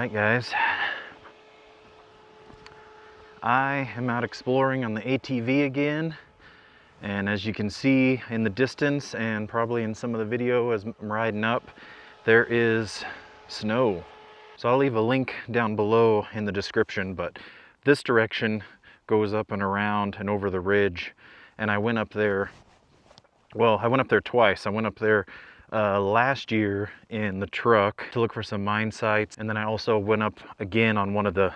Alright guys, I am out exploring on the ATV again, and as you can see in the distance and probably in some of the video as I'm riding up, there is snow. So I'll leave a link down below in the description, but this direction goes up and around and over the ridge, and I went up there, well, I went up there twice. I went up there last year in the truck to look for some mine sites, and then I also went up again on one of the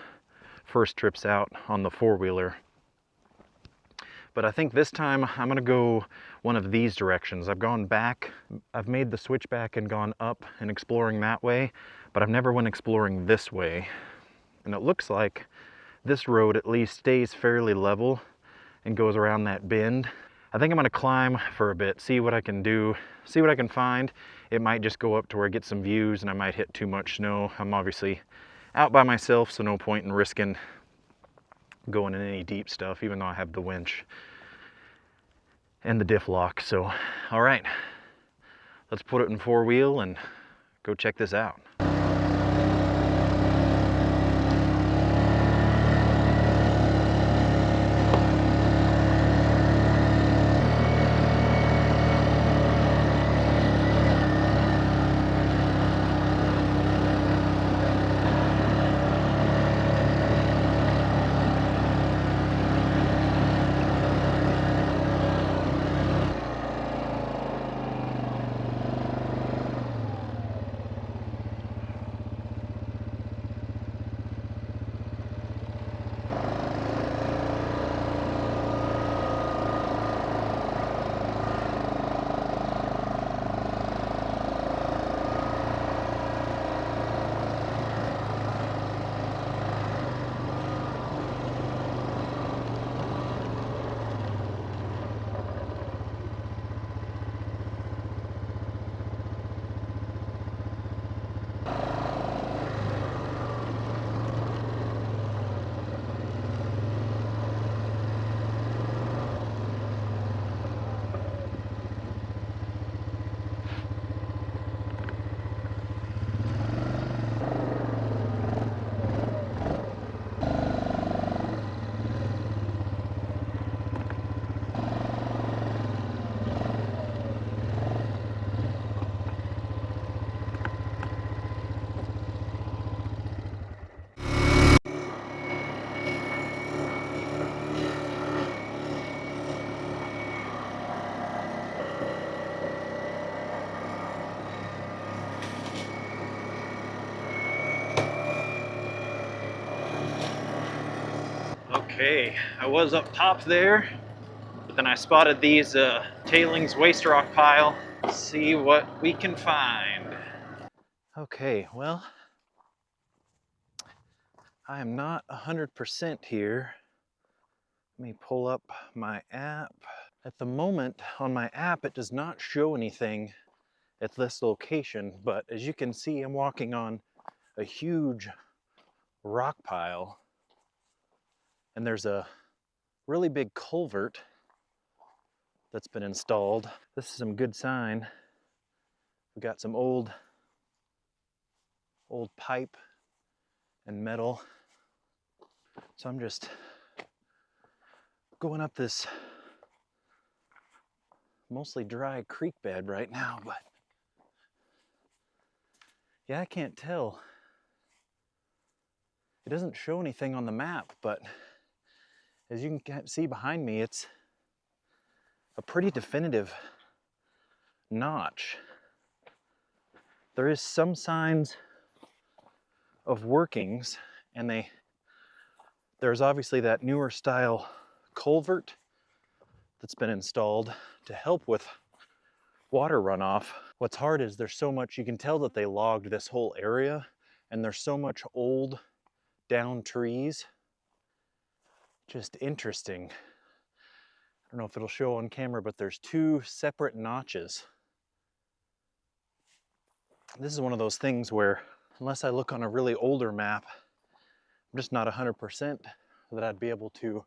first trips out on the four-wheeler. But I think this time I'm gonna go one of these directions. I've gone back, I've made the switchback and gone up and exploring that way, but I've never went exploring this way. And it looks like this road at least stays fairly level and goes around that bend. I think I'm gonna climb for a bit, see what I can do, see what I can find. It might just go up to where I get some views and I might hit too much snow. I'm obviously out by myself, so no point in risking going in any deep stuff, even though I have the winch and the diff lock. So, all right, let's put it in four-wheel and go check this out. Okay, I was up top there, but then I spotted these tailings waste rock pile. Let's see what we can find. Okay, well, I am not 100% here. Let me pull up my app. At the moment on my app, it does not show anything at this location, but as you can see, I'm walking on a huge rock pile, and there's a really big culvert that's been installed. This is some good sign. We got some old pipe and metal. So I'm just going up this mostly dry creek bed right now, but yeah, I can't tell. It doesn't show anything on the map, but as you can see behind me, it's a pretty definitive notch. There is some signs of workings, and there's obviously that newer style culvert that's been installed to help with water runoff. What's hard is there's so much, you can tell that they logged this whole area, and there's so much old down trees. Just interesting. I don't know if it'll show on camera, but there's two separate notches. This is one of those things where, unless I look on a really older map, I'm just not 100% that I'd be able to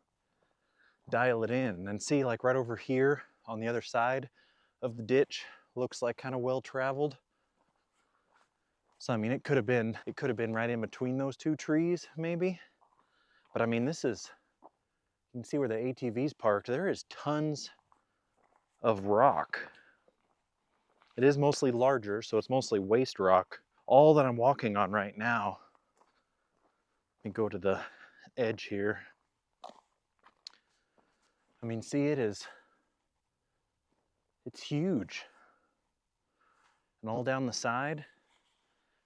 dial it in. And see, like right over here on the other side of the ditch, looks like kind of well traveled. So I mean, it could have been right in between those two trees, maybe. But I mean, this is, you can see where the ATV's parked. There is tons of rock. It is mostly larger, so it's mostly waste rock. All that I'm walking on right now. Let me go to the edge here. I mean, see, it's huge. And all down the side.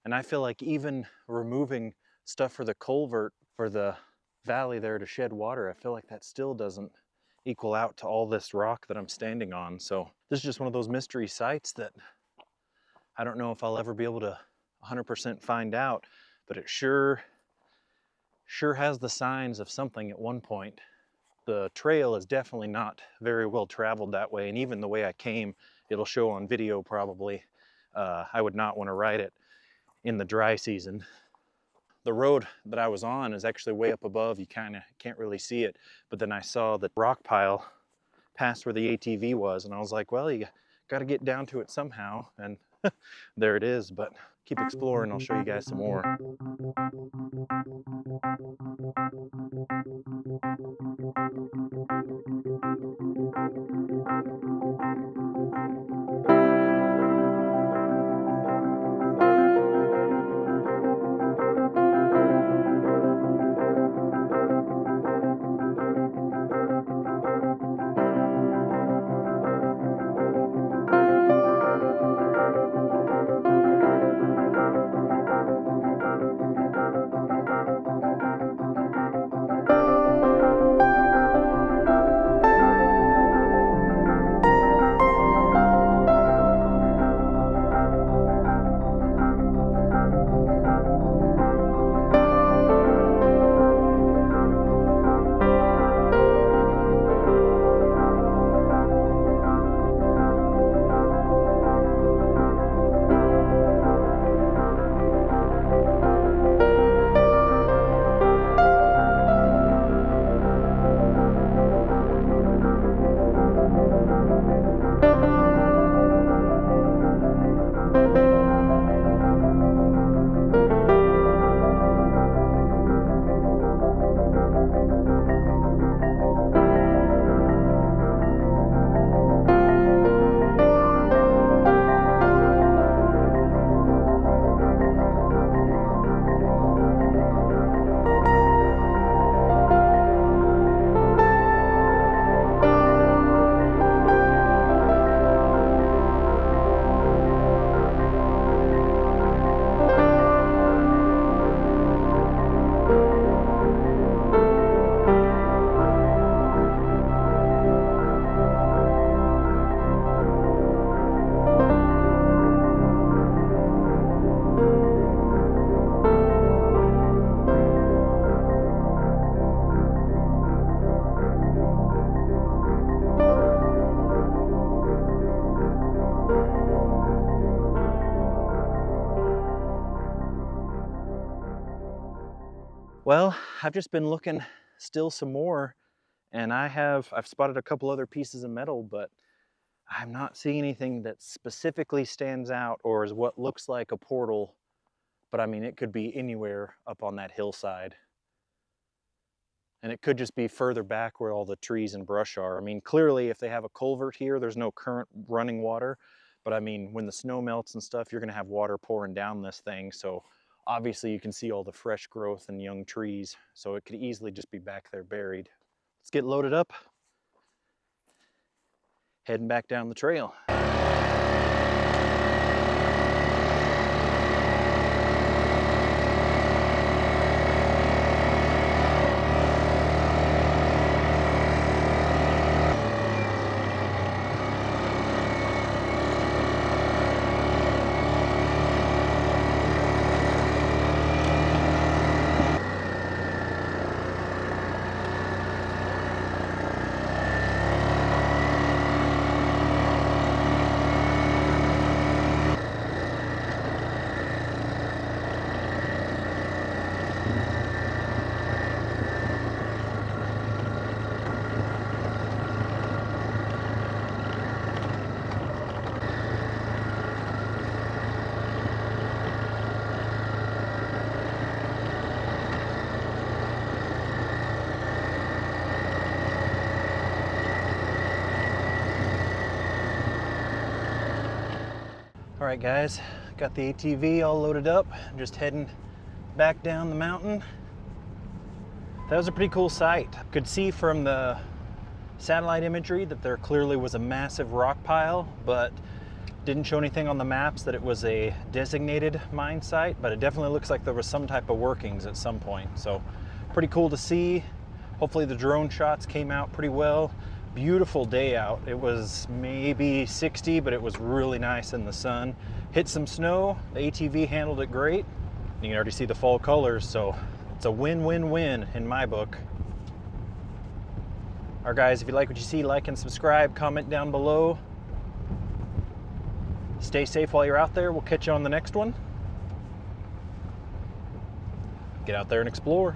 And I feel like even removing stuff for the culvert for the valley there to shed water, I feel like that still doesn't equal out to all this rock that I'm standing on. So this is just one of those mystery sites that I don't know if I'll ever be able to 100% find out, but it sure has the signs of something at one point. The trail is definitely not very well traveled that way, and even the way I came, it'll show on video probably. I would not want to ride it in the dry season. The road that I was on is actually way up above. You kind of can't really see it, but then I saw the rock pile past where the ATV was, and I was like, well, you got to get down to it somehow, and there it is. But keep exploring, I'll show you guys some more. Well, I've just been looking still some more, and I've spotted a couple other pieces of metal, but I'm not seeing anything that specifically stands out or is what looks like a portal. But I mean, it could be anywhere up on that hillside. And it could just be further back where all the trees and brush are. I mean, clearly if they have a culvert here, there's no current running water. But I mean, when the snow melts and stuff, you're gonna have water pouring down this thing. So obviously you can see all the fresh growth and young trees. So it could easily just be back there buried. Let's get loaded up. Heading back down the trail. All right guys, got the ATV all loaded up. I'm just heading back down the mountain. That was a pretty cool sight. Could see from the satellite imagery that there clearly was a massive rock pile, but didn't show anything on the maps that it was a designated mine site, but it definitely looks like there was some type of workings at some point. So pretty cool to see. Hopefully the drone shots came out pretty well. Beautiful day out. It was maybe 60, but it was really nice in the sun. Hit some snow. The ATV handled it great. You can already see the fall colors, so it's a win-win-win in my book. All right guys, if you like what you see, like and subscribe, comment down below. Stay safe while you're out there. We'll catch you on the next one. Get out there and explore.